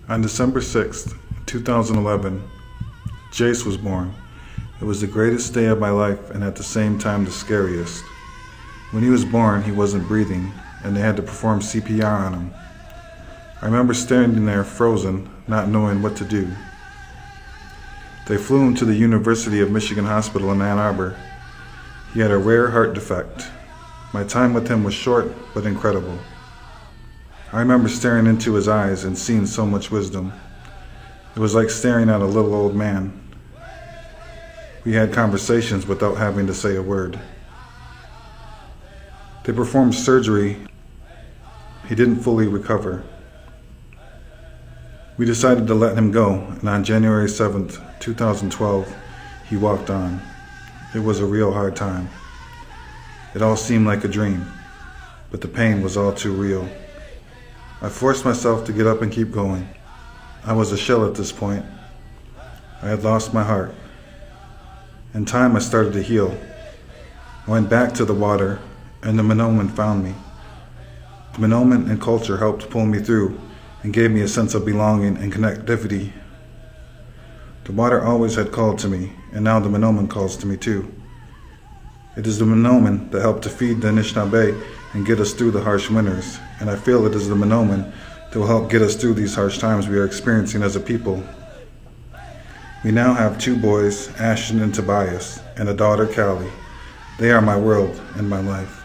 On December 6th, 2011, Jace was born. It was the greatest day of my life and at the same time the scariest. When he was born, he wasn't breathing, and they had to perform CPR on him. I remember standing there frozen, not knowing what to do. They flew him to the University of Michigan Hospital in Ann Arbor. He had a rare heart defect. My time with him was short, but incredible. I remember staring into his eyes and seeing so much wisdom. It was like staring at a little old man. We had conversations without having to say a word. They performed surgery. He didn't fully recover. We decided to let him go, and on January 7th, 2012, he walked on. It was a real hard time. It all seemed like a dream, but the pain was all too real. I forced myself to get up and keep going. I was a shell at this point. I had lost my heart. In time, I started to heal. I went back to the water, and the Menomen found me. The Menomen and culture helped pull me through and gave me a sense of belonging and connectivity. The water always had called to me, and now the Menomen calls to me too. It is the Menomen that helped to feed the Anishinaabe and get us through the harsh winters, and I feel it is the Menomen that will help get us through these harsh times we are experiencing as a people. We now have 2 boys, Ashton and Tobias, and a daughter, Callie. They are my world and my life.